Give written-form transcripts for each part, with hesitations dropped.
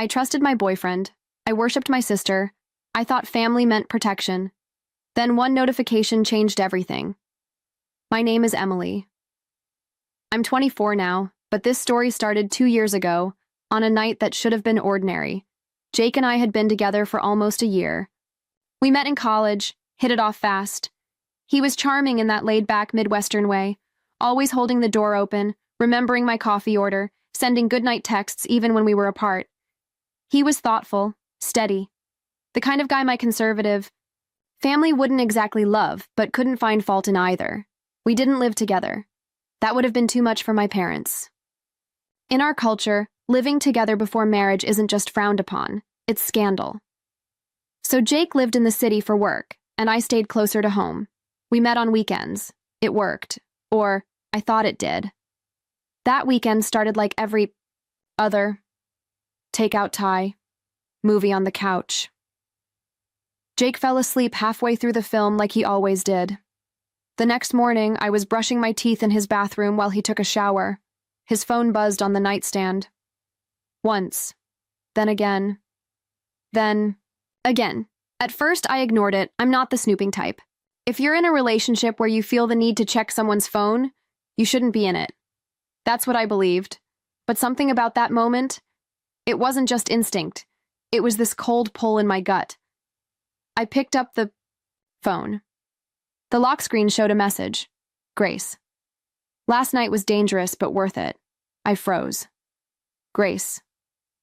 I trusted my boyfriend. I worshipped my sister. I thought family meant protection. Then one notification changed everything. My name is Emily. I'm 24 now, but this story started 2 years ago, on a night that should have been ordinary. Jake and I had been together for almost a year. We met in college, hit it off fast. He was charming in that laid-back Midwestern way, always holding the door open, remembering my coffee order, sending goodnight texts even when we were apart. He was thoughtful, steady, the kind of guy my conservative family wouldn't exactly love, but couldn't find fault in either. We didn't live together. That would have been too much for my parents. In our culture, living together before marriage isn't just frowned upon, it's scandal. So Jake lived in the city for work, and I stayed closer to home. We met on weekends. It worked. Or, I thought it did. That weekend started like every other. Takeout Thai. Movie on the couch. Jake fell asleep halfway through the film like he always did. The next morning, I was brushing my teeth in his bathroom while he took a shower. His phone buzzed on the nightstand. Once. Then again. Then again. At first, I ignored it. I'm not the snooping type. If you're in a relationship where you feel the need to check someone's phone, you shouldn't be in it. That's what I believed. But something about that moment, it wasn't just instinct. It was this cold pull in my gut. I picked up the phone. The lock screen showed a message. Grace. Last night was dangerous but worth it. I froze. Grace.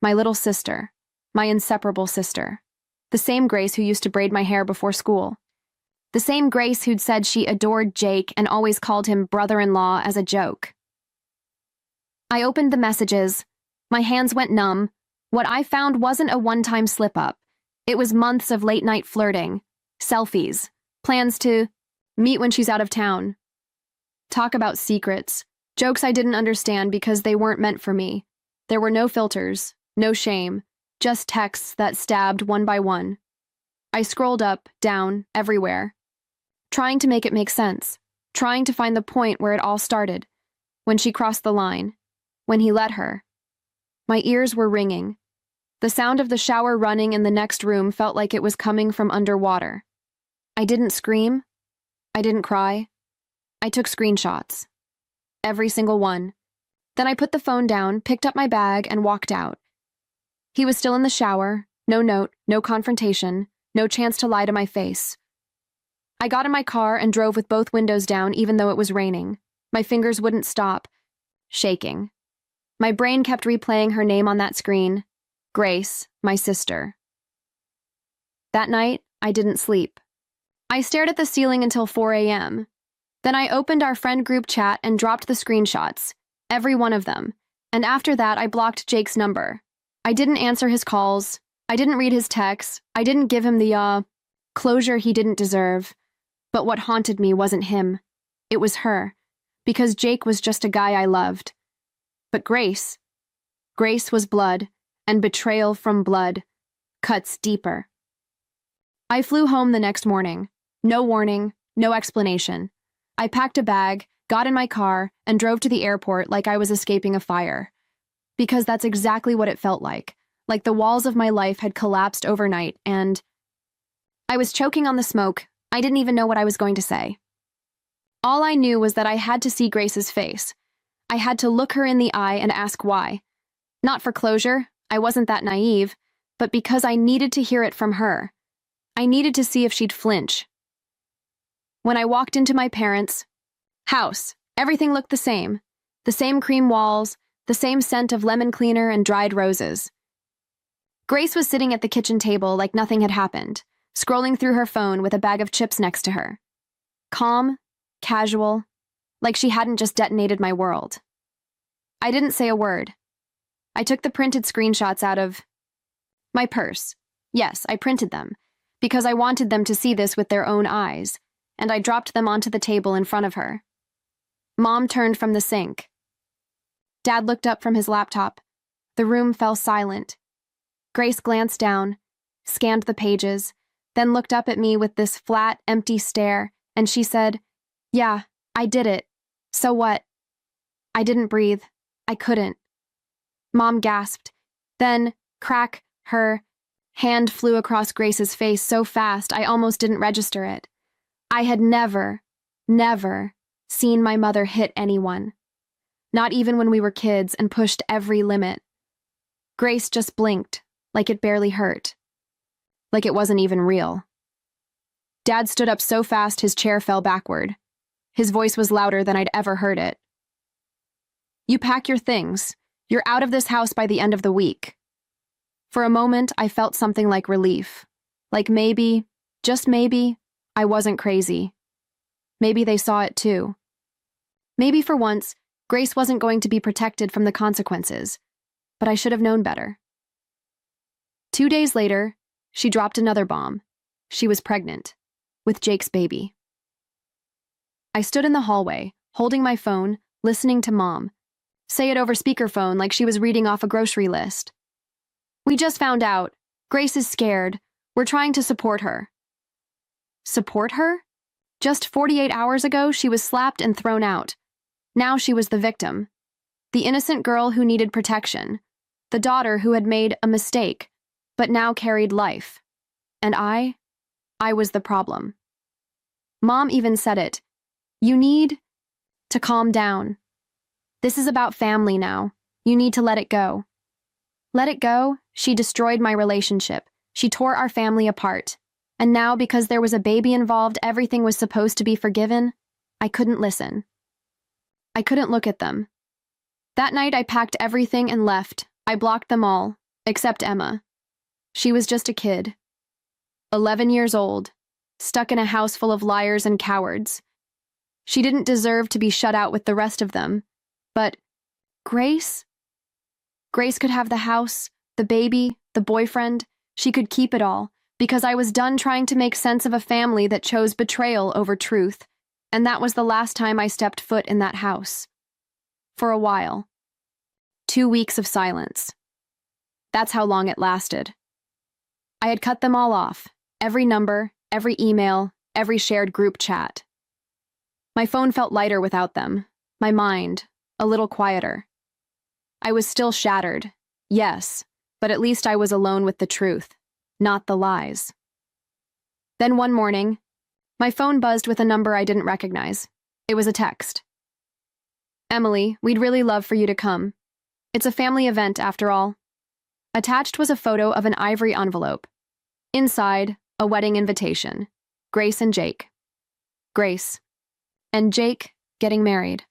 My little sister. My inseparable sister. The same Grace who used to braid my hair before school. The same Grace who'd said she adored Jake and always called him brother-in-law as a joke. I opened the messages. My hands went numb. What I found wasn't a one-time slip-up. It was months of late-night flirting, selfies, plans to meet when she's out of town. Talk about secrets, jokes I didn't understand because they weren't meant for me. There were no filters, no shame, just texts that stabbed one by one. I scrolled up, down, everywhere, trying to make it make sense, trying to find the point where it all started, when she crossed the line, when he let her. My ears were ringing. The sound of the shower running in the next room felt like it was coming from underwater. I didn't scream. I didn't cry. I took screenshots. Every single one. Then I put the phone down, picked up my bag, and walked out. He was still in the shower. No note, no confrontation, no chance to lie to my face. I got in my car and drove with both windows down even though it was raining. My fingers wouldn't stop, shaking. My brain kept replaying her name on that screen. Grace, my sister. That night, I didn't sleep. I stared at the ceiling until 4 a.m. Then I opened our friend group chat and dropped the screenshots, every one of them. And after that, I blocked Jake's number. I didn't answer his calls. I didn't read his texts. I didn't give him the, closure he didn't deserve. But what haunted me wasn't him. It was her. Because Jake was just a guy I loved. But Grace was blood, and betrayal from blood cuts deeper. I flew home the next morning. No warning, no explanation. I packed a bag, got in my car, and drove to the airport like I was escaping a fire. Because that's exactly what it felt like the walls of my life had collapsed overnight, and I was choking on the smoke. I didn't even know what I was going to say. All I knew was that I had to see Grace's face. I had to look her in the eye and ask why. Not for closure, I wasn't that naive, but because I needed to hear it from her. I needed to see if she'd flinch. When I walked into my parents' house, everything looked the same. The same cream walls, the same scent of lemon cleaner and dried roses. Grace was sitting at the kitchen table like nothing had happened, scrolling through her phone with a bag of chips next to her. Calm, casual, like she hadn't just detonated my world. I didn't say a word. I took the printed screenshots out of my purse. Yes, I printed them, because I wanted them to see this with their own eyes, and I dropped them onto the table in front of her. Mom turned from the sink. Dad looked up from his laptop. The room fell silent. Grace glanced down, scanned the pages, then looked up at me with this flat, empty stare, and she said, "Yeah, I did it. So what?" I didn't breathe. I couldn't. Mom gasped. Then, Crack, her hand flew across Grace's face so fast I almost didn't register it. I had never seen my mother hit anyone. Not even when we were kids and pushed every limit. Grace just blinked, like it barely hurt. Like it wasn't even real. Dad stood up so fast his chair fell backward. His voice was louder than I'd ever heard it. You pack your things. You're out of this house by the end of the week. For a moment, I felt something like relief. Like maybe, just maybe, I wasn't crazy. Maybe they saw it too. Maybe for once, Grace wasn't going to be protected from the consequences, but I should have known better. 2 days later, she dropped another bomb. She was pregnant, with Jake's baby. I stood in the hallway, holding my phone, listening to Mom say it over speakerphone like she was reading off a grocery list. We just found out. Grace is scared. We're trying to support her. Support her? Just 48 hours ago, she was slapped and thrown out. Now she was the victim. The innocent girl who needed protection. The daughter who had made a mistake, but now carried life. And I was the problem. Mom even said it. You need to calm down. This is about family now. You need to let it go. Let it go? She destroyed my relationship. She tore our family apart. And now, because there was a baby involved, everything was supposed to be forgiven? I couldn't listen. I couldn't look at them. That night, I packed everything and left. I blocked them all, except Emma. She was just a kid. 11 years old, stuck in a house full of liars and cowards. She didn't deserve to be shut out with the rest of them. But Grace? Grace could have the house, the baby, the boyfriend. She could keep it all, because I was done trying to make sense of a family that chose betrayal over truth, and that was the last time I stepped foot in that house. For a while. 2 weeks of silence. That's how long it lasted. I had cut them all off, every number, every email, every shared group chat. My phone felt lighter without them, my mind a little quieter. I was still shattered, yes, but at least I was alone with the truth, not the lies. Then one morning, my phone buzzed with a number I didn't recognize. It was a text. Emily, we'd really love for you to come. It's a family event, after all. Attached was a photo of an ivory envelope. Inside, a wedding invitation. Grace and Jake. Grace. And Jake getting married.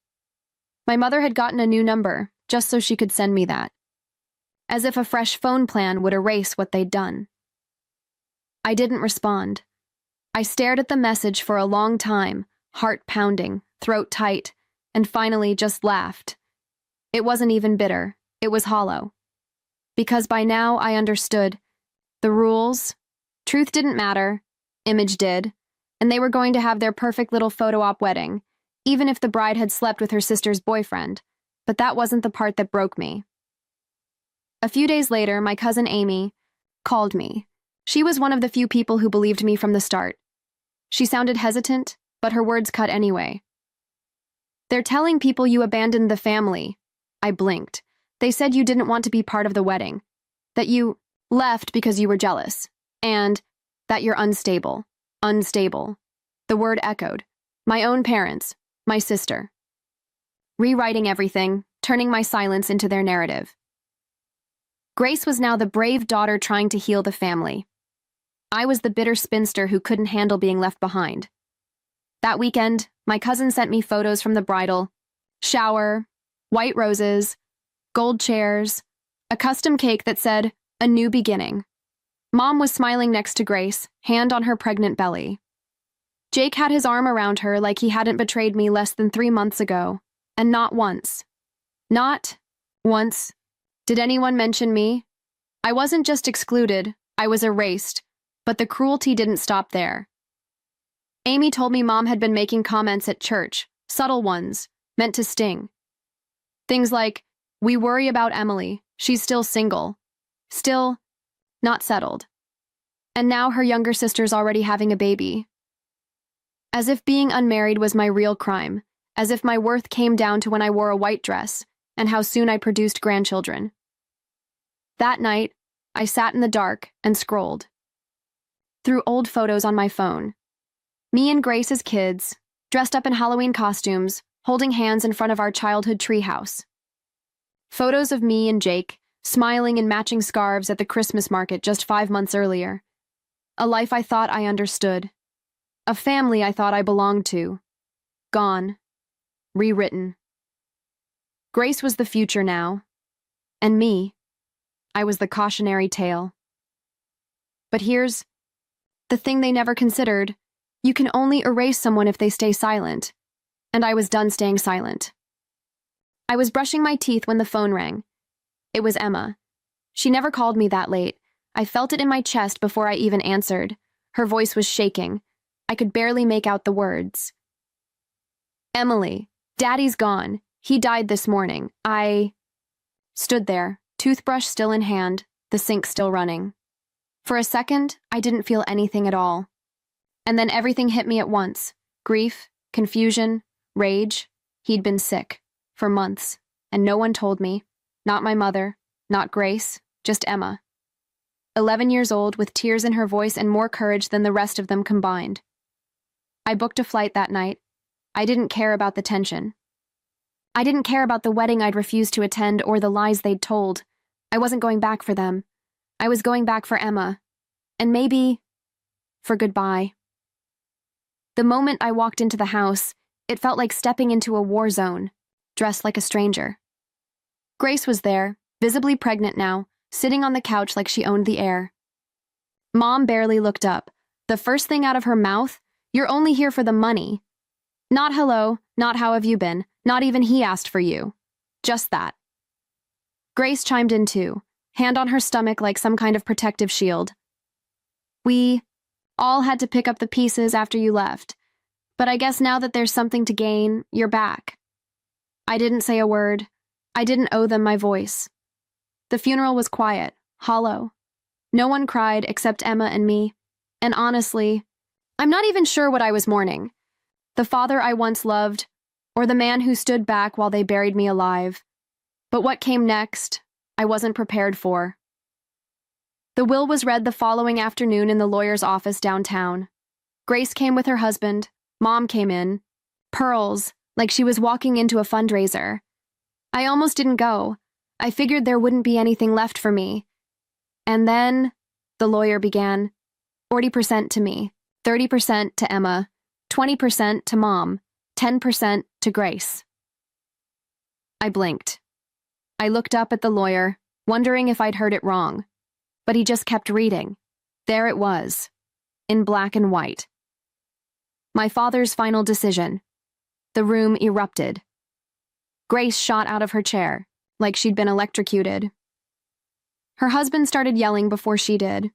My mother had gotten a new number, just so she could send me that. As if a fresh phone plan would erase what they'd done. I didn't respond. I stared at the message for a long time, heart pounding, throat tight, and finally just laughed. It wasn't even bitter, it was hollow. Because by now I understood. The rules, truth didn't matter, image did, and they were going to have their perfect little photo op wedding, even if the bride had slept with her sister's boyfriend, but that wasn't the part that broke me. A few days later, my cousin Amy called me. She was one of the few people who believed me from the start. She sounded hesitant, but her words cut anyway. They're telling people you abandoned the family. I blinked. They said you didn't want to be part of the wedding, that you left because you were jealous, and that you're unstable. Unstable. The word echoed. My own parents, my sister. Rewriting everything, turning my silence into their narrative. Grace was now the brave daughter trying to heal the family. I was the bitter spinster who couldn't handle being left behind. That weekend, my cousin sent me photos from the bridal shower, white roses, gold chairs, a custom cake that said, "A new beginning." Mom was smiling next to Grace, hand on her pregnant belly. Jake had his arm around her like he hadn't betrayed me less than 3 months ago, and not once. Not once did anyone mention me. I wasn't just excluded, I was erased, but the cruelty didn't stop there. Amy told me Mom had been making comments at church, subtle ones, meant to sting. Things like, "We worry about Emily, she's still single. Still not settled. And now her younger sister's already having a baby." As if being unmarried was my real crime, as if my worth came down to when I wore a white dress, and how soon I produced grandchildren. That night, I sat in the dark and scrolled through old photos on my phone. Me and Grace as kids, dressed up in Halloween costumes, holding hands in front of our childhood treehouse. Photos of me and Jake, smiling in matching scarves at the Christmas market just 5 months earlier. A life I thought I understood. A family I thought I belonged to. Gone. Rewritten. Grace was the future now. And me, I was the cautionary tale. But here's the thing they never considered. You can only erase someone if they stay silent. And I was done staying silent. I was brushing my teeth when the phone rang. It was Emma. She never called me that late. I felt it in my chest before I even answered. Her voice was shaking. I could barely make out the words. Emily, Daddy's gone. He died this morning. I stood there, toothbrush still in hand, the sink still running. For a second, I didn't feel anything at all. And then everything hit me at once. Grief, confusion, rage. He'd been sick. For months. And no one told me. Not my mother. Not Grace. Just Emma. 11 years old, with tears in her voice and more courage than the rest of them combined. I booked a flight that night. I didn't care about the tension. I didn't care about the wedding I'd refused to attend or the lies they'd told. I wasn't going back for them. I was going back for Emma. And maybe for goodbye. The moment I walked into the house, it felt like stepping into a war zone, dressed like a stranger. Grace was there, visibly pregnant now, sitting on the couch like she owned the air. Mom barely looked up. The first thing out of her mouth, "You're only here for the money." Not hello, not how have you been, not even he asked for you. Just that. Grace chimed in too, hand on her stomach like some kind of protective shield. "We all had to pick up the pieces after you left, but I guess now that there's something to gain, you're back." I didn't say a word. I didn't owe them my voice. The funeral was quiet, hollow. No one cried except Emma and me. And honestly, I'm not even sure what I was mourning. The father I once loved, or the man who stood back while they buried me alive. But what came next, I wasn't prepared for. The will was read the following afternoon in the lawyer's office downtown. Grace came with her husband. Mom came in. Pearls, like she was walking into a fundraiser. I almost didn't go. I figured there wouldn't be anything left for me. And then, the lawyer began. 40% to me, 30% to Emma, 20% to Mom, 10% to Grace. I blinked. I looked up at the lawyer, wondering if I'd heard it wrong. But he just kept reading. There it was, in black and white. My father's final decision. The room erupted. Grace shot out of her chair, like she'd been electrocuted. Her husband started yelling before she did.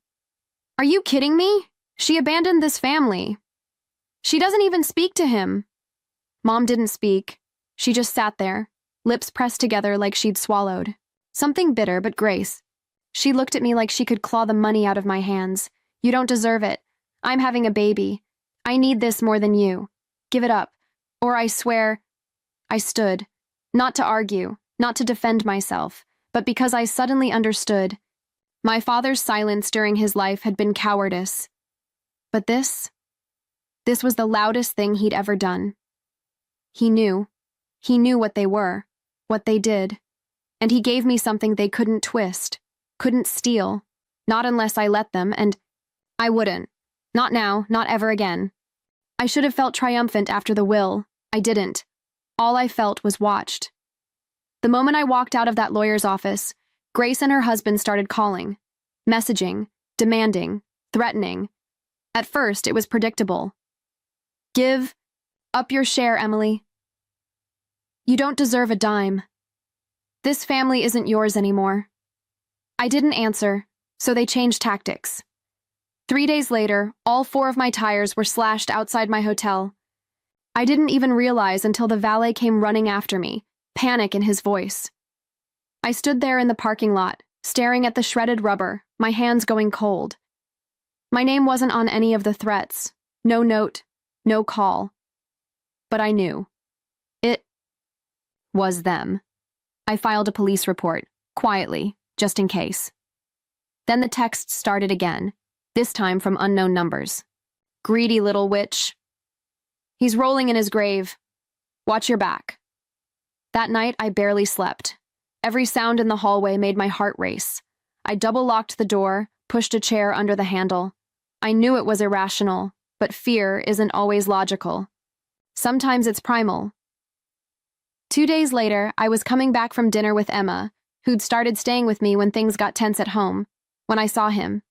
"Are you kidding me? She abandoned this family. She doesn't even speak to him." Mom didn't speak. She just sat there, lips pressed together like she'd swallowed. Something bitter, but Grace. She looked at me like she could claw the money out of my hands. "You don't deserve it. I'm having a baby. I need this more than you. Give it up. Or I swear..." I stood. Not to argue, not to defend myself, but because I suddenly understood. My father's silence during his life had been cowardice. But this was the loudest thing he'd ever done. He knew what they were, what they did, and he gave me something they couldn't twist, couldn't steal, not unless I let them, and I wouldn't. Not now, not ever again. I should have felt triumphant after the will. I didn't. All I felt was watched. The moment I walked out of that lawyer's office, Grace and her husband started calling, messaging, demanding, threatening. At first, it was predictable. "Give up your share, Emily. You don't deserve a dime. This family isn't yours anymore." I didn't answer, so they changed tactics. 3 days later, all 4 of my tires were slashed outside my hotel. I didn't even realize until the valet came running after me, panic in his voice. I stood there in the parking lot, staring at the shredded rubber, my hands going cold. My name wasn't on any of the threats. No note, no call. But I knew. It was them. I filed a police report, quietly, just in case. Then the texts started again, this time from unknown numbers. Greedy little witch. He's rolling in his grave. Watch your back. That night, I barely slept. Every sound in the hallway made my heart race. I double-locked the door, pushed a chair under the handle. I knew it was irrational, but fear isn't always logical. Sometimes it's primal. 2 days later, I was coming back from dinner with Emma, who'd started staying with me when things got tense at home, when I saw him.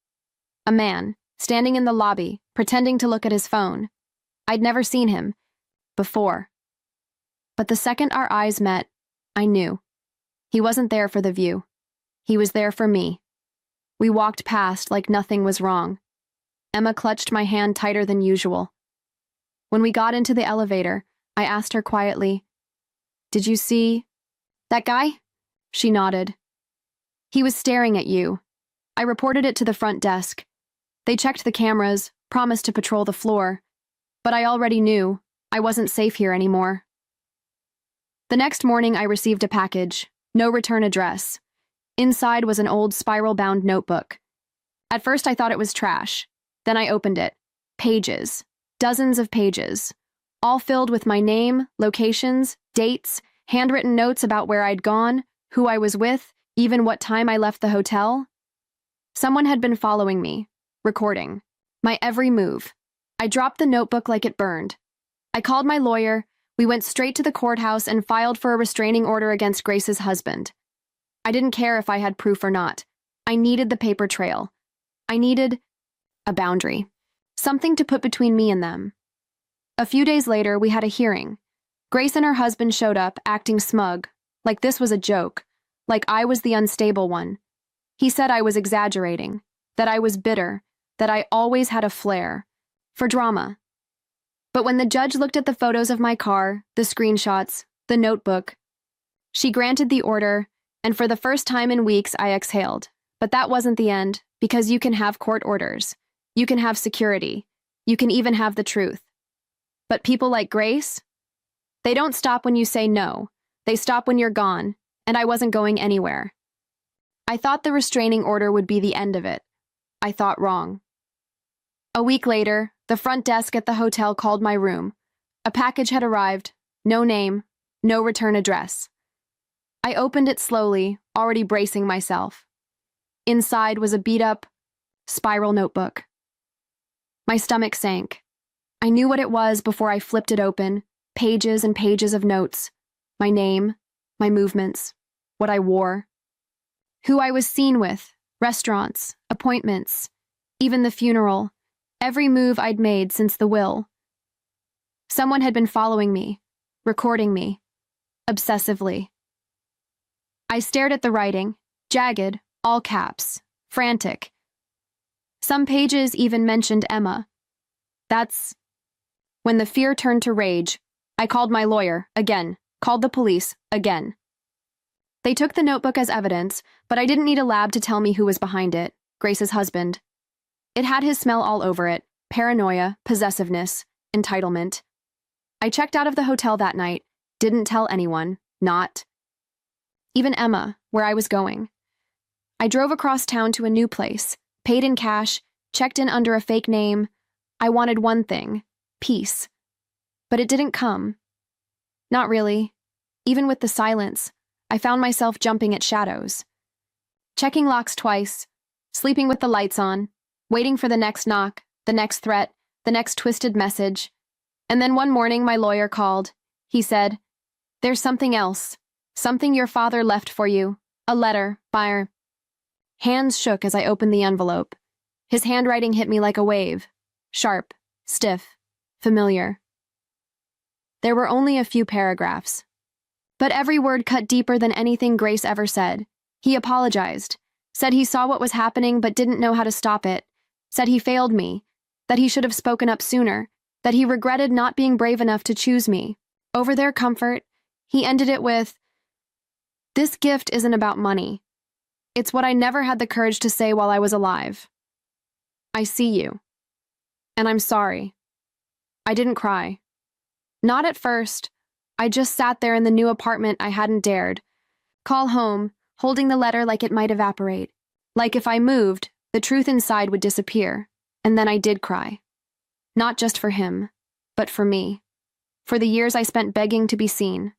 A man, standing in the lobby, pretending to look at his phone. I'd never seen him before. But the second our eyes met, I knew. He wasn't there for the view. He was there for me. We walked past like nothing was wrong. Emma clutched my hand tighter than usual. When we got into the elevator, I asked her quietly, "Did you see that guy?" She nodded. "He was staring at you." I reported it to the front desk. They checked the cameras, promised to patrol the floor, but I already knew I wasn't safe here anymore. The next morning, I received a package, no return address. Inside was an old spiral-bound notebook. At first, I thought it was trash. Then I opened it. Pages. Dozens of pages. All filled with my name, locations, dates, handwritten notes about where I'd gone, who I was with, even what time I left the hotel. Someone had been following me, recording my every move. I dropped the notebook like it burned. I called my lawyer. We went straight to the courthouse and filed for a restraining order against Grace's husband. I didn't care if I had proof or not. I needed the paper trail. I needed a boundary, something to put between me and them. A few days later, we had a hearing. Grace and her husband showed up, acting smug, like this was a joke, like I was the unstable one. He said I was exaggerating, that I was bitter, that I always had a flair for drama. But when the judge looked at the photos of my car, the screenshots, the notebook, she granted the order, and for the first time in weeks, I exhaled. But that wasn't the end, because you can have court orders. You can have security. You can even have the truth. But people like Grace, they don't stop when you say no. They stop when you're gone, and I wasn't going anywhere. I thought the restraining order would be the end of it. I thought wrong. A week later, the front desk at the hotel called my room. A package had arrived, no name, no return address. I opened it slowly, already bracing myself. Inside was a beat-up, spiral notebook. My stomach sank. I knew what it was before I flipped it open, pages and pages of notes. My name, my movements, what I wore, who I was seen with, restaurants, appointments, even the funeral, every move I'd made since the will. Someone had been following me, recording me, obsessively. I stared at the writing, jagged, all caps, frantic. Some pages even mentioned Emma. That's when the fear turned to rage. I called my lawyer, again, called the police, again. They took the notebook as evidence, but I didn't need a lab to tell me who was behind it, Grace's husband. It had his smell all over it, paranoia, possessiveness, entitlement. I checked out of the hotel that night, didn't tell anyone, not even Emma, where I was going. I drove across town to a new place, paid in cash, checked in under a fake name. I wanted one thing, peace. But it didn't come. Not really. Even with the silence, I found myself jumping at shadows. Checking locks twice, sleeping with the lights on, waiting for the next knock, the next threat, the next twisted message. And then one morning my lawyer called. He said, "There's something else. Something your father left for you. A letter, Byr." Hands shook as I opened the envelope. His handwriting hit me like a wave. Sharp, stiff, familiar. There were only a few paragraphs. But every word cut deeper than anything Grace ever said. He apologized, said he saw what was happening but didn't know how to stop it, said he failed me, that he should have spoken up sooner, that he regretted not being brave enough to choose me. Over their comfort, he ended it with, "This gift isn't about money. It's what I never had the courage to say while I was alive. I see you. And I'm sorry." I didn't cry. Not at first. I just sat there in the new apartment I hadn't dared. Call home, holding the letter like it might evaporate. Like if I moved, the truth inside would disappear, and then I did cry. Not just for him, but for me. For the years I spent begging to be seen.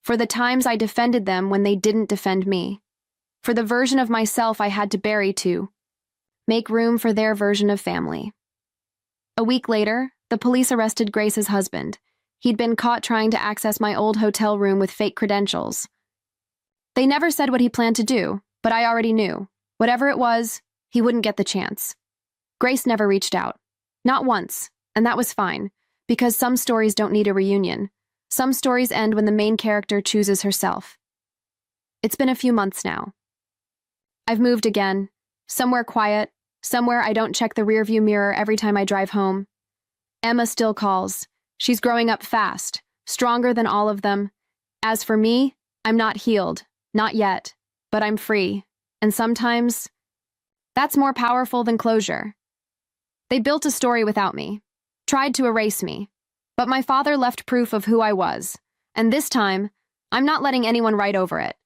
For the times I defended them when they didn't defend me. For the version of myself I had to bury to make room for their version of family. A week later, the police arrested Grace's husband. He'd been caught trying to access my old hotel room with fake credentials. They never said what he planned to do, but I already knew. Whatever it was, he wouldn't get the chance. Grace never reached out. Not once, and that was fine, because some stories don't need a reunion. Some stories end when the main character chooses herself. It's been a few months now. I've moved again, somewhere quiet, somewhere I don't check the rearview mirror every time I drive home. Emma still calls. She's growing up fast, stronger than all of them. As for me, I'm not healed, not yet, but I'm free. And sometimes, that's more powerful than closure. They built a story without me, tried to erase me, but my father left proof of who I was, and this time, I'm not letting anyone write over it.